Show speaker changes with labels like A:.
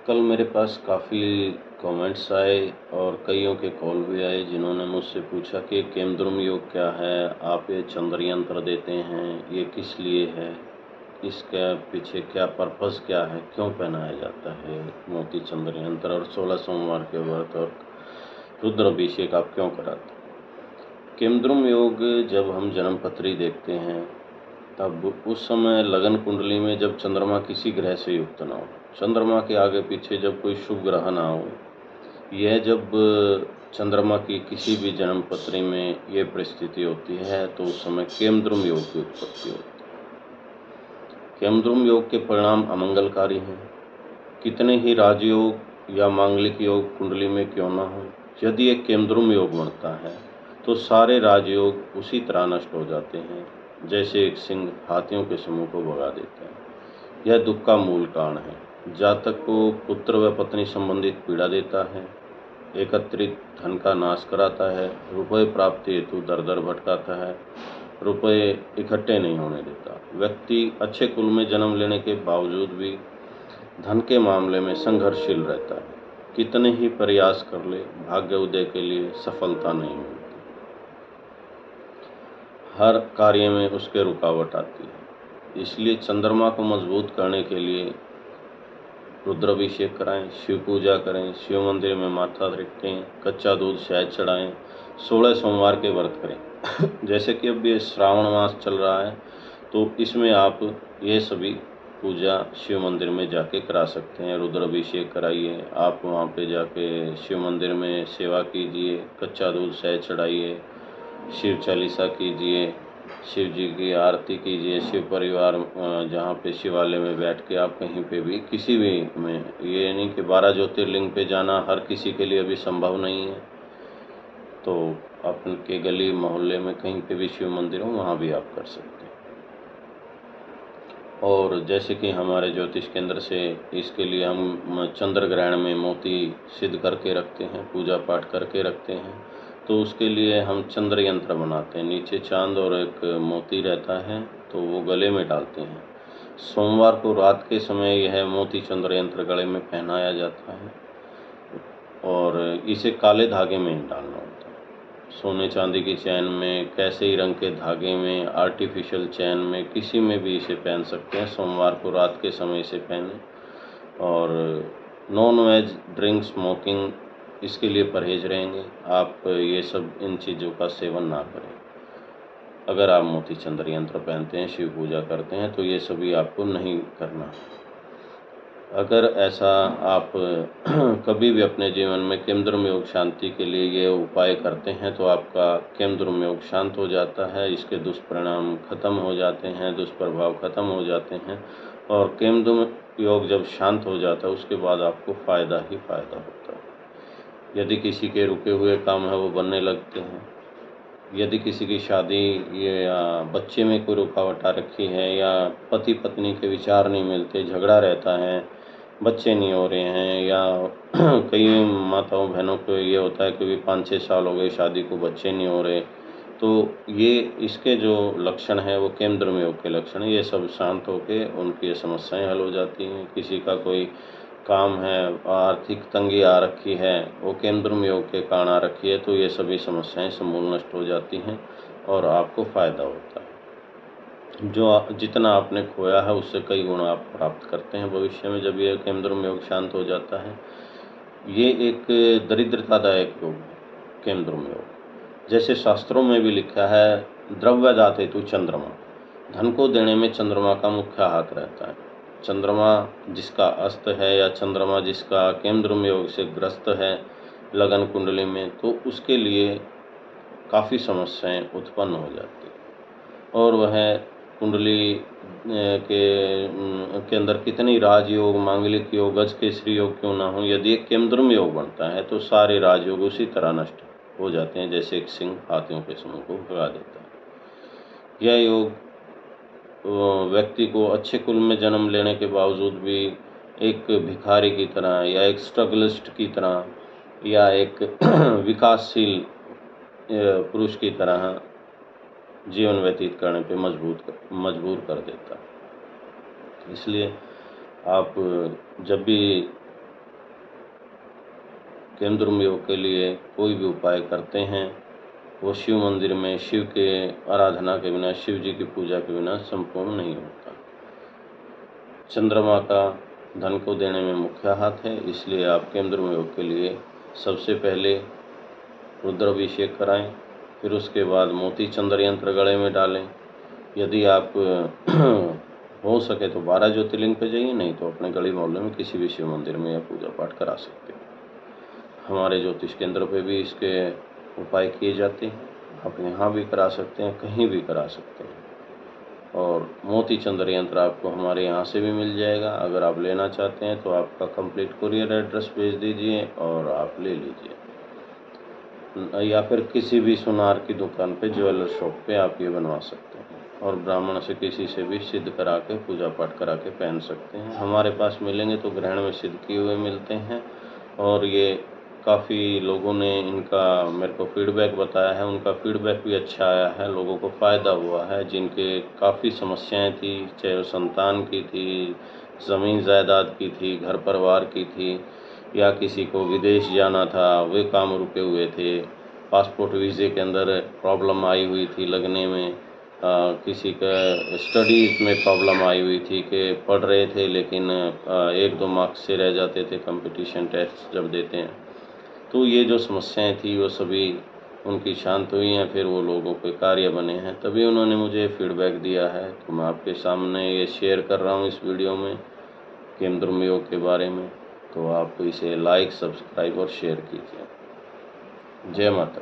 A: कल मेरे पास काफ़ी कमेंट्स आए और कइयों के कॉल भी आए जिन्होंने मुझसे पूछा कि केमद्रुम योग क्या है? आप ये चंद्र यंत्र देते हैं, ये किस लिए है? इसके पीछे क्या पर्पज़ क्या है? क्यों पहनाया जाता है मोती चंद्र यंत्र और 16 सोमवार के व्रत और रुद्राभिषेक आप क्यों कराते हैं? केमद्रुम योग जब हम जन्मपत्री देखते हैं तब उस समय लगन कुंडली में जब चंद्रमा किसी ग्रह से युक्त ना हो, चंद्रमा के आगे पीछे जब कोई शुभ ग्रह ना हो, यह जब चंद्रमा की किसी भी जन्म पत्री में ये परिस्थिति होती है तो उस समय केमद्रुम योग की उत्पत्ति होती है। केमद्रुम योग के परिणाम अमंगलकारी हैं। कितने ही राजयोग या मांगलिक योग कुंडली में क्यों ना हो, यदि एक केमद्रुम योग बनता है तो सारे राजयोग उसी तरह नष्ट हो जाते हैं जैसे एक सिंह हाथियों के समूह को भगा देता है। यह दुख का मूल कारण है। जातक को पुत्र व पत्नी संबंधित पीड़ा देता है, एकत्रित धन का नाश कराता है, रुपये प्राप्ति हेतु दर दर भटकाता है, रुपये इकट्ठे नहीं होने देता। व्यक्ति अच्छे कुल में जन्म लेने के बावजूद भी धन के मामले में संघर्षशील रहता है। कितने ही प्रयास कर ले, भाग्य उदय के लिए सफलता नहीं मिलती। हर कार्य में उसके रुकावट आती है। इसलिए चंद्रमा को मजबूत करने के लिए रुद्राभिषेक कराएं, शिव पूजा करें, शिव मंदिर में माथा रखें, कच्चा दूध शहद चढ़ाएं, 16 सोमवार के व्रत करें। जैसे कि अब ये श्रावण मास चल रहा है तो इसमें आप ये सभी पूजा शिव मंदिर में जाके करा सकते हैं। रुद्राभिषेक कराइए, आप वहाँ पे जाके शिव मंदिर में सेवा कीजिए, कच्चा दूध शहद चढ़ाइए, शिव चालीसा कीजिए, शिव जी की आरती कीजिए। शिव परिवार जहाँ पे शिवालय में बैठ के आप कहीं पे भी किसी भी में, ये नहीं कि 12 ज्योतिर्लिंग पे जाना हर किसी के लिए अभी संभव नहीं है, तो आपके गली मोहल्ले में कहीं पे भी शिव मंदिर हो वहाँ भी आप कर सकते हैं। और जैसे कि हमारे ज्योतिष केंद्र से इसके लिए हम चंद्र ग्रहण में मोती सिद्ध करके रखते हैं, पूजा पाठ करके रखते हैं, तो उसके लिए हम चंद्र यंत्र बनाते हैं। नीचे चांद और एक मोती रहता है तो वो गले में डालते हैं। सोमवार को रात के समय यह मोती चंद्र यंत्र गले में पहनाया जाता है और इसे काले धागे में ही डालना होता है। सोने चांदी की चैन में, कैसे ही रंग के धागे में, आर्टिफिशियल चैन में, किसी में भी इसे पहन सकते हैं। सोमवार को रात के समय इसे पहने और नॉन वेज ड्रिंक स्मोकिंग इसके लिए परहेज रहेंगे। आप ये सब इन चीज़ों का सेवन ना करें। अगर आप मोती चंद्र यंत्र पहनते हैं, शिव पूजा करते हैं तो ये सभी आपको नहीं करना। अगर ऐसा आप कभी भी अपने जीवन में केमद्रुम योग शांति के लिए ये उपाय करते हैं तो आपका केमद्रुम योग शांत हो जाता है, इसके दुष्परिणाम खत्म हो जाते हैं, दुष्प्रभाव खत्म हो जाते हैं। और केमद्रुम योग जब शांत हो जाता है उसके बाद आपको फ़ायदा ही फ़ायदा होता है। यदि किसी के रुके हुए काम है वो बनने लगते हैं, यदि किसी की शादी या बच्चे में कोई रुकावट आ रखी है या पति पत्नी के विचार नहीं मिलते, झगड़ा रहता है, बच्चे नहीं हो रहे हैं, या कई माताओं बहनों को ये होता है कि भी 5-6 साल हो गए शादी को, बच्चे नहीं हो रहे, तो ये इसके जो लक्षण हैं वो केमद्रुम योग के लक्षण हैं। ये सब शांत होके उनकी ये समस्याएं हल हो जाती हैं। किसी का कोई काम है, आर्थिक तंगी आ रखी है, वो केमद्रुम योग के कारण आ रखी है, तो ये सभी समस्याएं समूल नष्ट हो जाती हैं और आपको फ़ायदा होता है। जितना आपने खोया है उससे कई गुना आप प्राप्त करते हैं भविष्य में जब ये केमद्रुम योग शांत हो जाता है। ये एक दरिद्रतादायक योग है केमद्रुम योग। जैसे शास्त्रों में भी लिखा है, द्रव्य दाते हेतु चंद्रमा, धन को देने में चंद्रमा का मुख्य हाथ रहता है। चंद्रमा जिसका अस्त है या चंद्रमा जिसका केमद्रुम योग से ग्रस्त है लगन कुंडली में, तो उसके लिए काफ़ी समस्याएं उत्पन्न हो जाती हैं। और वह कुंडली के अंदर कितनी राजयोग, मांगलिक योग, गज केसरी योग क्यों ना हो, यदि एक केमद्रुम योग बनता है तो सारे राजयोग उसी तरह नष्ट हो जाते हैं जैसे एक सिंह हाथियों के समूह को भगा देता है। यह योग व्यक्ति को अच्छे कुल में जन्म लेने के बावजूद भी एक भिखारी की तरह या एक स्ट्रगलिस्ट की तरह या एक विकासशील पुरुष की तरह जीवन व्यतीत करने पे मजबूर कर देता है। इसलिए आप जब भी केमद्रुम योग के लिए कोई भी उपाय करते हैं वो शिव मंदिर में शिव के आराधना के बिना, शिव जी की पूजा के बिना संपूर्ण नहीं होता। चंद्रमा का धन को देने में मुख्य हाथ है, इसलिए आप केमद्रुम योग के लिए सबसे पहले रुद्राभिषेक कराएं, फिर उसके बाद मोती चंद्र यंत्र गले में डालें। यदि आप हो सके तो 12 ज्योतिर्लिंग पे जाइए, नहीं तो अपने गली मोहल्ले में किसी भी शिव मंदिर में यह पूजा पाठ करा सकते हैं। हमारे ज्योतिष केंद्र पे भी इसके उपाय किए जाते हैं, आप यहाँ भी करा सकते हैं, कहीं भी करा सकते हैं। और मोती चंद्र यंत्र आपको हमारे यहाँ से भी मिल जाएगा। अगर आप लेना चाहते हैं तो आपका कंप्लीट कुरियर एड्रेस भेज दीजिए और आप ले लीजिए, या फिर किसी भी सुनार की दुकान पे, ज्वेलर शॉप पे आप ये बनवा सकते हैं और ब्राह्मण से किसी से भी सिद्ध करा के पूजा पाठ करा के पहन सकते हैं। हमारे पास मिलेंगे तो ग्रहण में सिद्ध किए हुए मिलते हैं और ये काफ़ी लोगों ने इनका मेरे को फीडबैक बताया है, उनका फीडबैक भी अच्छा आया है, लोगों को फ़ायदा हुआ है। जिनके काफ़ी समस्याएं थी, चाहे वो संतान की थी, ज़मीन जायदाद की थी, घर परिवार की थी, या किसी को विदेश जाना था, वे काम रुके हुए थे, पासपोर्ट वीज़े के अंदर प्रॉब्लम आई हुई थी लगने में, किसी का स्टडीज़ में प्रॉब्लम आई हुई थी कि पढ़ रहे थे लेकिन 1-2 मार्क्स से रह जाते थे कंपटीशन टेस्ट जब देते हैं। तो ये जो समस्याएं थी वो सभी उनकी शांत हुई हैं, फिर वो लोगों के कार्य बने हैं, तभी उन्होंने मुझे फीडबैक दिया है। तो मैं आपके सामने ये शेयर कर रहा हूँ इस वीडियो में केमद्रुम योग के बारे में। तो आप इसे लाइक, सब्सक्राइब और शेयर कीजिए। जय माता।